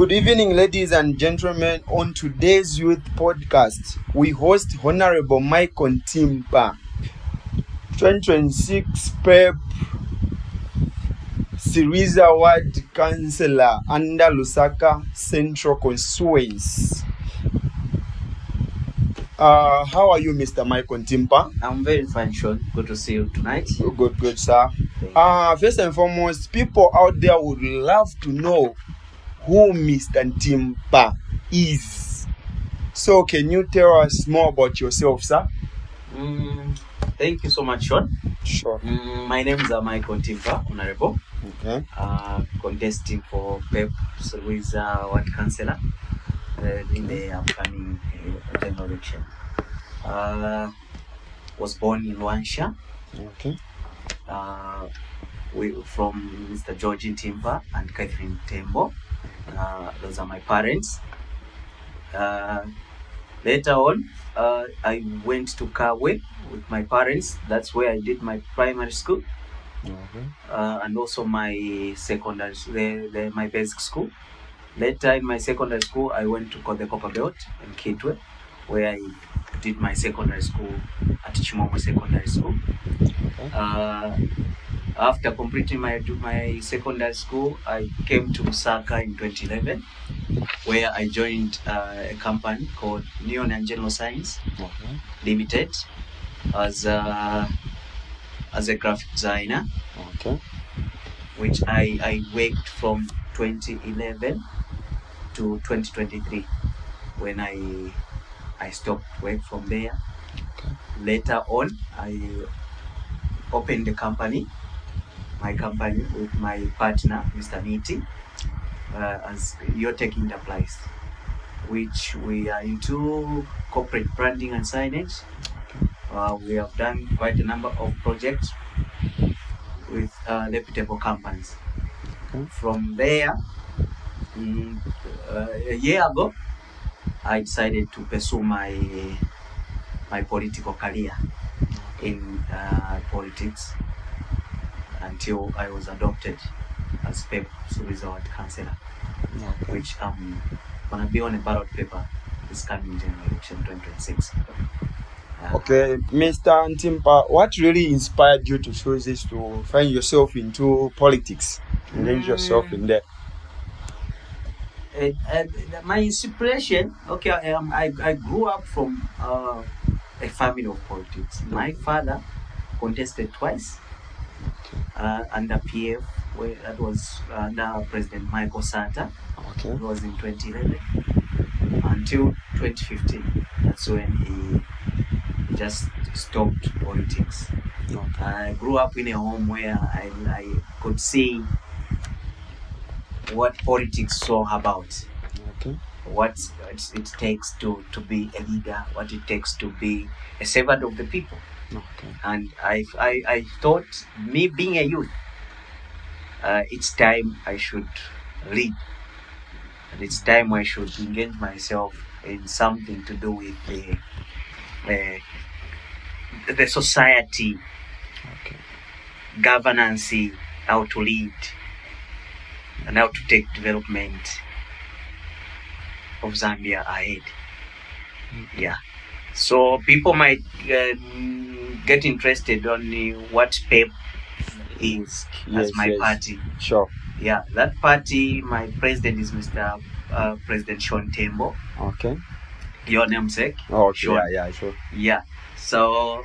Good evening, ladies and gentlemen. On today's youth podcast, we host Honorable Mike Ntimpa, 2026 PEP Siriza Ward Councillor under Lusaka Central Constituency. How are you, Mr. Mike Ntimpa? I'm very fine, Sean. Good to see you tonight. Good, sir. First and foremost, people out there would love to know who Mr. Ntimpa is. So can you tell us more about yourself, sir? Thank you so much, Sean. Sure. My name is Mike Ntimpa, Honorable. Okay. Contesting for PEP with Ward Councillor in the upcoming general election. Was born in Luansha. Okay. From Mr. George Ntimpa and Catherine Tembo. Those are my parents. Later on, I went to Kawe with my parents. That's where I did my primary school. Okay. And also my secondary, my basic school. Later in my secondary school, I went to the Copper Belt in Kitwe, where I did my secondary school at Chimomo Secondary School. Okay. After completing my secondary school, I came to Lusaka in 2011, where I joined a company called Neon and General Science Limited as a graphic designer. Okay. Which I worked from 2011 to 2023, when I stopped work from there. Okay. Later on, I opened my company with my partner, Mr. Niti, as Yotech Enterprise, which we are into corporate branding and signage. We have done quite a number of projects with reputable companies. Okay. From there, a year ago, I decided to pursue my political career in politics until I was adopted as PEP Suriza Ward Councillor, which I'm gonna be on a ballot paper this coming general election 2026. Okay, Mr. Ntimpa, what really inspired you to choose this, to find yourself into politics, engage yourself in there? My inspiration, I grew up from a family of politics. My father contested twice under PF, where that was under President Michael Sata. Okay. It was in 2011 until 2015. That's when he just stopped politics. Okay. I grew up in a home where I could see what politics is all about. Okay. What it takes to be a leader, what it takes to be a servant of the people. Okay. And I thought, me being a youth, it's time I should lead. And it's time I should engage myself in something to do with the society, Okay. governance, how to lead, and how to take development of Zambia ahead. Yeah. So people might get interested on what PEP is as my party. Sure. Yeah, that party, my president is Mr. President Sean Tembo. Okay. Your namesake. Oh, okay. Sean. Yeah, sure. Yeah. So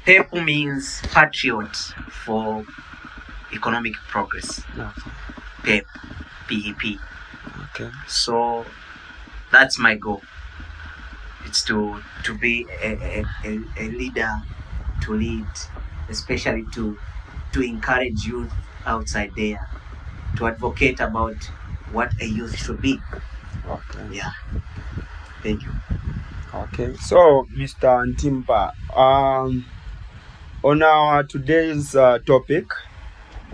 PEP means Patriot for Economic Progress. Okay. PEP, PEP. Okay. So that's my goal. It's to be a leader, to lead, especially to encourage youth outside there, to advocate about what a youth should be. Okay. Yeah. Thank you. Okay. So, Mr. Ntimpa, on our today's topic,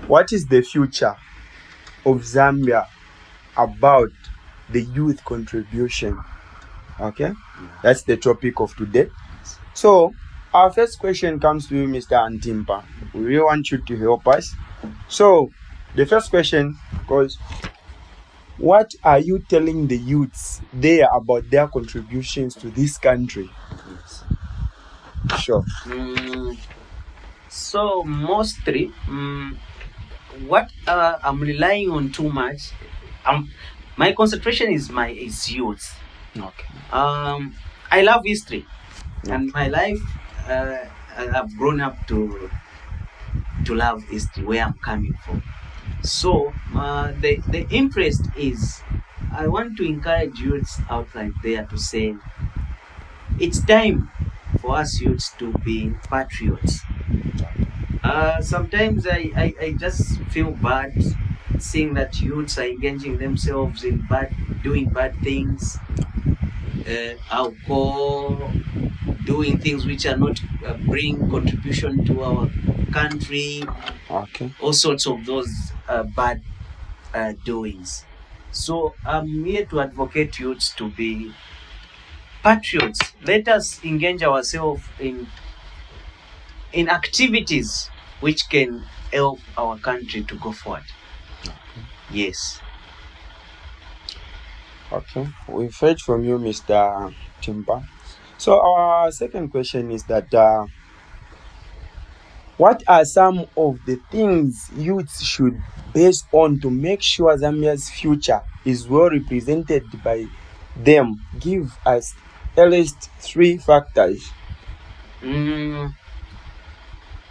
what is the future of Zambia about the youth contribution? Okay, that's the topic of today. So our first question comes to you, Mr. Ntimpa. We really want you to help us. So the first question goes, what are you telling the youths there about their contributions to this country? Yes. Sure. So mostly, what I'm relying on too much, my concentration is youth. Okay. I love history, and my life, I've grown up to love history, where I'm coming from. So the interest is, I want to encourage youths outside there to say, it's time for us youths to be patriots. Sometimes I just feel bad seeing that youths are engaging themselves in doing bad things, alcohol, doing things which are not bring contribution to our country. Okay. All sorts of those bad doings. So I'm here to advocate youths to be patriots. Let us engage ourselves in activities which can help our country to go forward. Yes. Okay. We've heard from you, Mr. Timba. So our second question is that what are some of the things youths should base on to make sure Zambia's future is well represented by them? Give us at least 3 factors.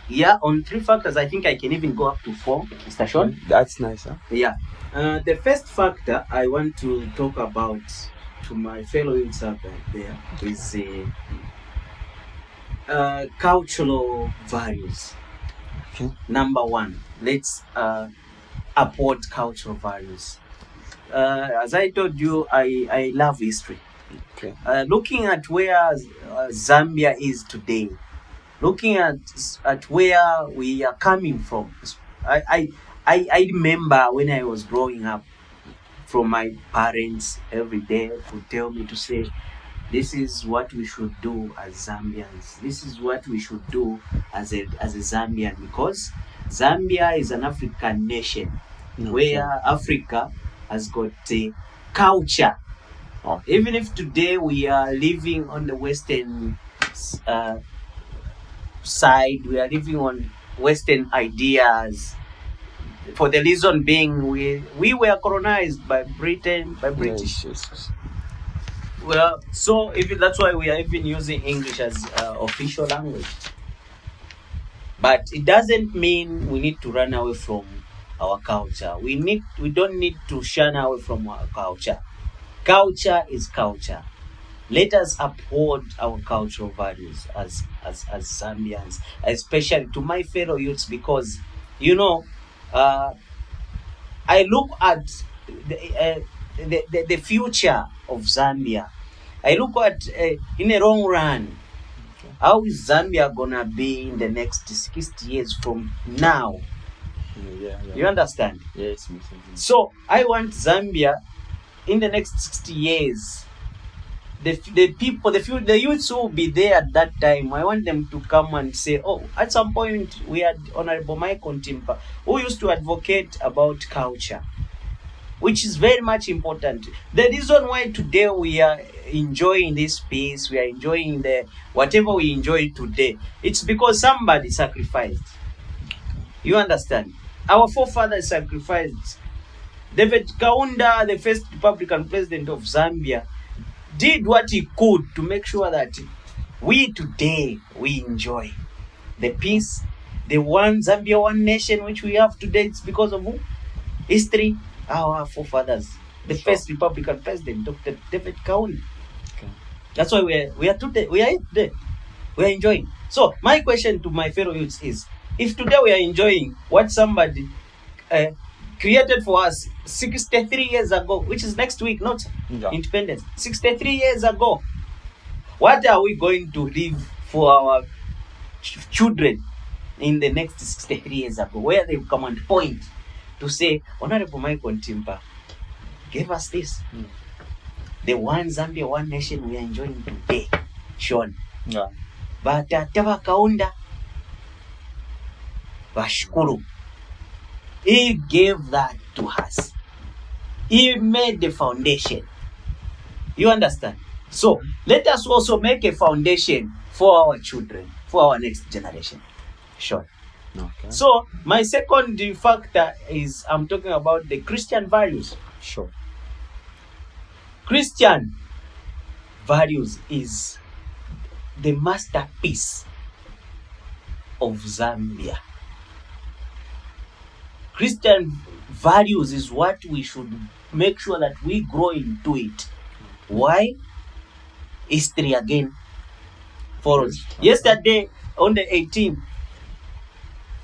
Yeah, on 3 factors, I think I can even go up to 4, Mr. Sean. That's nice, huh? Yeah. The first factor I want to talk about to my fellow youths out there is cultural values. Okay. Number 1, let's uphold cultural values. As I told you, I love history. Okay. Looking at where Zambia is today, looking at where we are coming from, I remember when I was growing up, from my parents every day would tell me to say, this is what we should do as Zambians. This is what we should do as a Zambian, because Zambia is an African nation, where Africa has got a culture. Even if today we are living on the Western side, we are living on Western ideas, for the reason being we were colonized by Britain, by British. Yes. Well, so even that's why we are even using English as official language. But it doesn't mean we need to run away from our culture. We don't need to shun away from our culture. Culture is culture. Let us uphold our cultural values as Zambians, especially to my fellow youths, because I look at the future of Zambia. I look at in the long run, how is Zambia gonna be in the next 60 years from now? Yeah. You understand? Yes. So I want Zambia in the next 60 years. The people, the youths who will be there at that time, I want them to come and say, oh, at some point we had Honorable Michael Timpa, who used to advocate about culture, which is very much important. The reason why today we are enjoying this peace, we are enjoying the whatever we enjoy today, it's because somebody sacrificed. You understand? Our forefathers sacrificed. David Kaunda, the first Republican president of Zambia, did what he could to make sure that we today, we enjoy the peace, the one Zambia, one nation which we have today. It's because of who? History, our forefathers. The first Republican president, Dr. David Kaunda. Okay. That's why we are today. We are here today. We are enjoying. So my question to my fellow youths is, if today we are enjoying what somebody created for us 63 years ago, which is next week, not independence, 63 years ago, what are we going to leave for our children in the next 63 years ago, where they come and point to say, Honorable Michael Timpa gave us this. The one Zambia, one nation we are enjoying today, Sean. Yeah. But Tava Kaunda, Bashkuru, he gave that to us. He made the foundation. You understand? So let us also make a foundation for our children, for our next generation. Sure. Okay. So my second factor is I'm talking about the Christian values. Sure. Christian values is the masterpiece of Zambia. Christian values is what we should make sure that we grow into it. Why? History again follows. Okay. Yesterday on the 18th,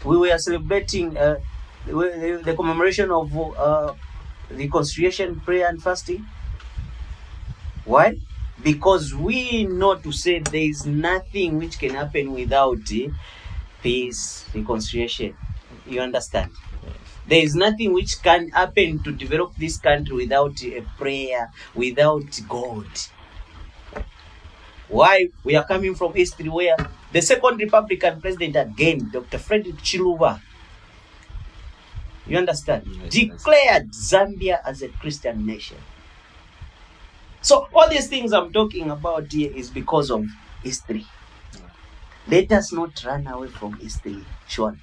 we were celebrating the commemoration of reconciliation, prayer and fasting. Why? Because we know to say there is nothing which can happen without peace, reconciliation. You understand? Yes. There is nothing which can happen to develop this country without a prayer, without God. Why? We are coming from history where the second Republican president again, Dr. Frederick Chiluba, you understand, Yes, declared Zambia as a Christian nation. So all these things I'm talking about here is because of history. Let us not run away from history, Sean.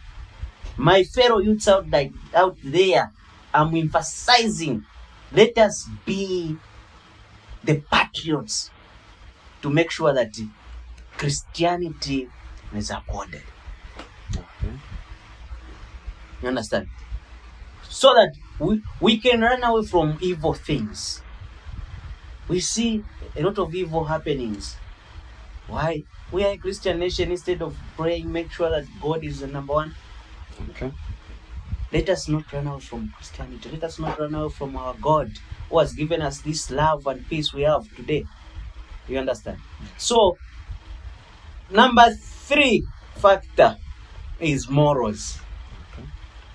My fellow youths out there, I'm emphasizing, let us be the patriots to make sure that Christianity is accorded. Okay. You understand? So that we can run away from evil things. We see a lot of evil happenings. Why? We are a Christian nation. Instead of praying, make sure that God is the number one. Okay. Let us not run away from Christianity. Let us not run away from our God who has given us this love and peace we have today. You understand? So, number 3 factor is morals. Okay.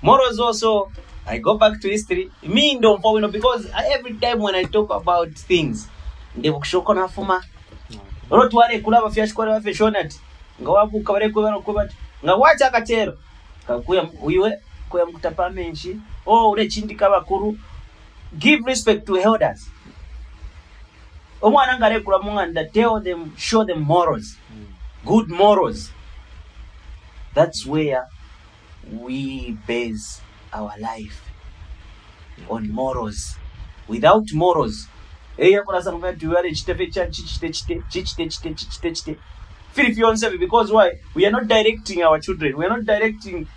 Morals also, I go back to history. Me don't follow, because every time when I talk about things, ndevukushoko na fuma. Rot wale kula bafyash kwa bafeshonat. Ngawabu kabare kwa banokubat. Ngawacha akatero. Kakuya uyiwe kwa mkutapa menshi. Oh, ule chindi kabakuru. Give respect to elders. Omwana ngale kula munganda, tell them, show them morals. Good morals. That's where we base our life on morals. Without morals, because why? We are not directing our children, we are not directing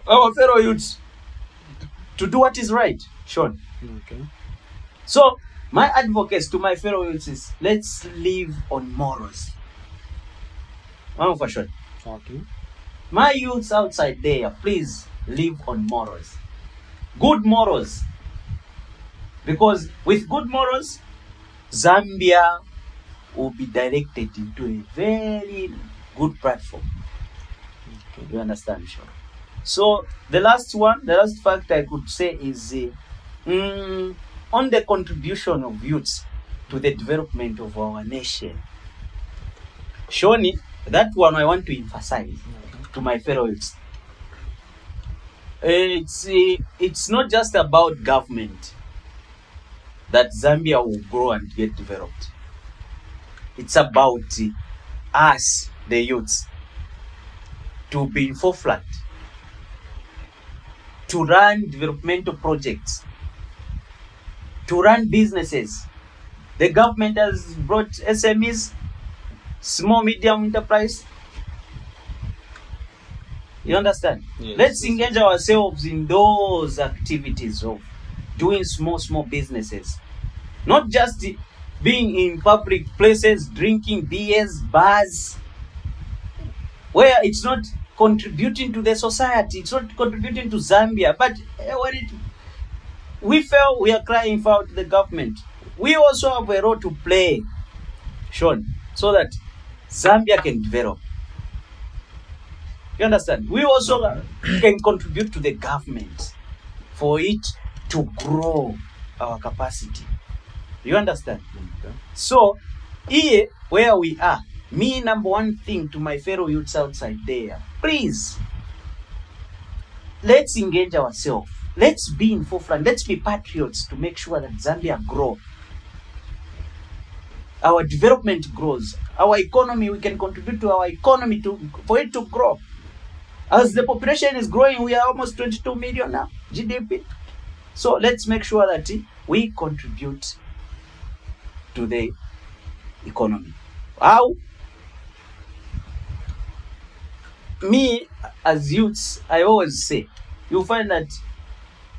our fellow youths to do what is right. Sean. Okay. So my advocacy to my fellow youths is, let's live on morals. For sure. Okay. My youths outside there, please live on morals. Good morals. Because with good morals, Zambia will be directed into a very good platform. Okay. You understand, sure? So the last fact I could say is on the contribution of youths to the development of our nation. Shoni, that one I want to emphasize to my fellow youths. It's not just about government that Zambia will grow and get developed. It's about us, the youths, to be in forefront, to run developmental projects, to run businesses. The government has brought SMEs, small medium enterprise. You understand? Yes. Let's engage ourselves in those activities of doing small businesses. Not just being in public places, drinking beers, bars, where it's not contributing to the society, it's not contributing to Zambia. But when we fail, we are crying foul to the government. We also have a role to play, Sean, so that Zambia can develop. You understand? We also can contribute to the government for it to grow our capacity. You understand? Okay. So, here where we are, me number one thing to my fellow youths outside there, please, let's engage ourselves let's be in forefront. Let's be patriots to make sure that Zambia grow. Our development grows. Our economy, we can contribute to our economy for it to grow. As the population is growing, we are almost 22 million now, GDP. So let's make sure that we contribute to the economy. How? Me, as youths, I always say, you'll find that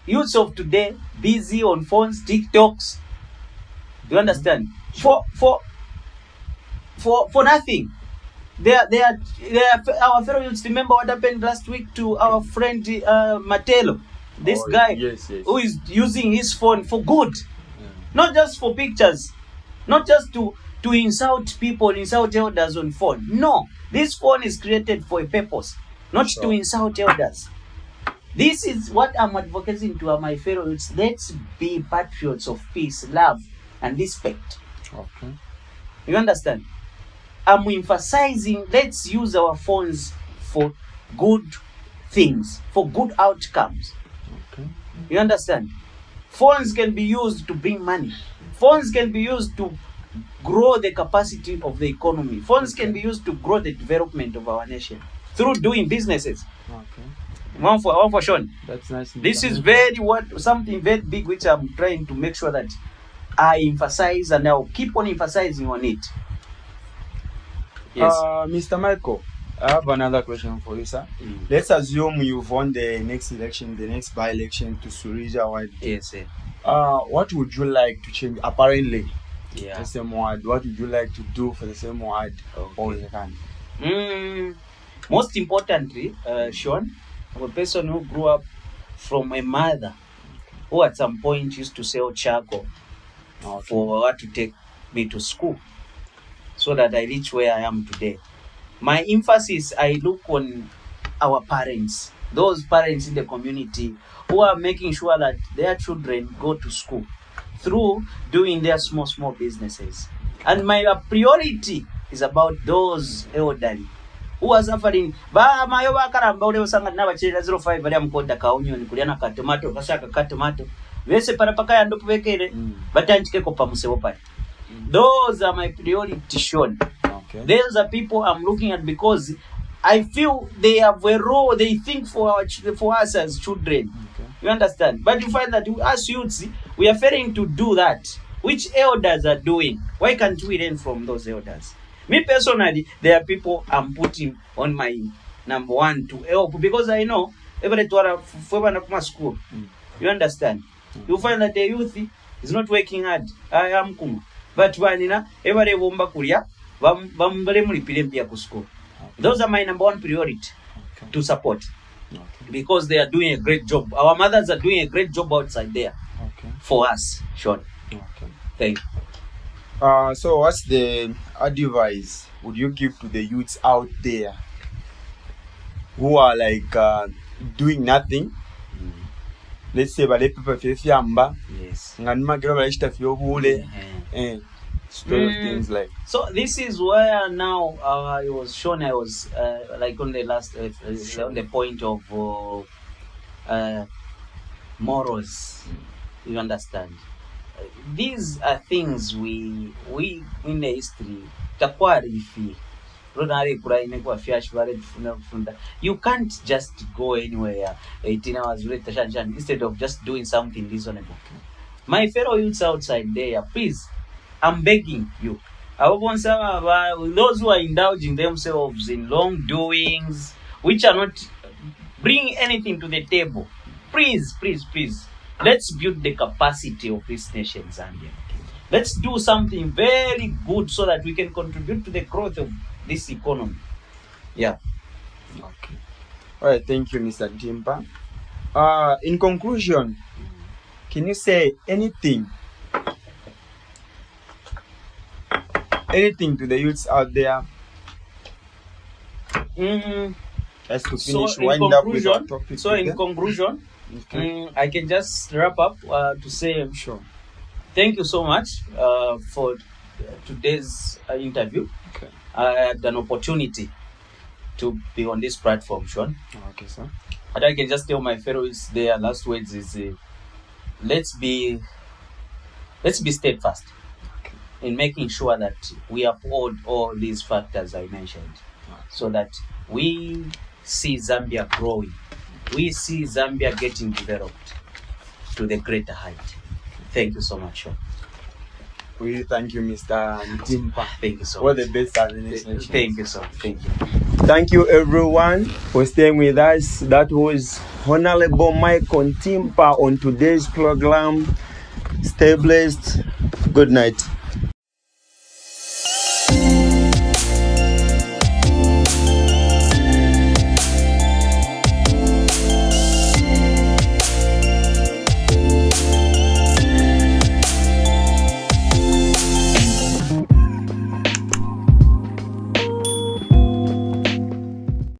youths of today busy on phones, TikToks. Do you understand? For nothing. They are our fellow youths. Remember what happened last week to our friend Matelo, this guy yes. who is using his phone for good, not just for pictures, not just to insult people, insult elders on phone. No, this phone is created for a purpose, not to insult elders. This is what I'm advocating to my fellow youths. Let's be patriots of peace, love, and respect. Okay. You understand? I'm emphasizing, let's use our phones for good things, for good outcomes. Okay. You understand? Phones can be used to bring money. Phones can be used to grow the capacity of the economy. Phones can be used to grow the development of our nation through doing businesses. Okay. One for Sean. That's nice. This is something very big which I'm trying to make sure that I emphasize, and I'll keep on emphasizing on it. Yes. Mr. Michael, I have another question for you, sir. Let's assume you've won the next election, the next by-election to Surija Ward. Yes, sir. What would you like to change? Apparently, Yeah. the same word. What would you like to do for the same word? All the time? Most importantly, Sean, I'm a person who grew up from a mother who at some point used to sell charcoal for her to take me to school, so that I reach where I am today. My emphasis, I look on our parents, those parents in the community who are making sure that their children go to school through doing their small businesses. And my priority is about those elderly who are suffering. Ba mayo bakaramba ule usanga n'abachira 05 bali amukonda ka onion kuliana ka tomato kasaka ka tomato vese parapaka ya ndokuvekere batanchike ko pamusebo pale. Those are my priority, Sean. Okay. Those are people I'm looking at because I feel they have a role. They think for us as children. Okay. You understand? But you find that as youths, we are failing to do that, which elders are doing. Why can't we learn from those elders? Me personally, there are people I'm putting on my number one to help, because I know every for school. You understand? You find that the youth is not working hard. I am kuma. But vanina every bomba kulia bambale mulipire mpia ku school. Those are my number one priority to support. Because they are doing a great job. Our mothers are doing a great job outside there for us, Sean. Thank you. So what's the advice would you give to the youths out there who are like doing nothing? Let's say bale people fiamba. Yes. Nganima gira bale shita fio hule. Things like. So this is where now I was shown. I was like on the last on the point of morals. You understand? These are things we in the history. You can't just go anywhere 18 hours later instead of just doing something reasonable. My fellow youths outside there, please, I'm begging you. Those who are indulging themselves in wrongdoings, which are not bringing anything to the table, please, let's build the capacity of this nation, Zambia. Let's do something very good so that we can contribute to the growth of this economy. Yeah. Okay. All right. Thank you, Mr. Timpa. In conclusion, can you say anything to the youths out there? As to finish, wind up with our topic. So in conclusion, I can just wrap up to say, sure. Thank you so much for today's interview. Okay. I had an opportunity to be on this platform, Sean. Okay, sir. But I can just tell my fellows their last words is let's be steadfast in making sure that we uphold all these factors I mentioned, so that we see Zambia growing. We see Zambia getting developed to the greater height. Thank you so much, Sean. We thank you, Mr. Ntimpa. Thank you so All much. the best at the next nation. Thank you, sir. Thank you. Thank you, everyone, for staying with us. That was Honorable Michael Ntimpa on today's program. Stay blessed. Good night.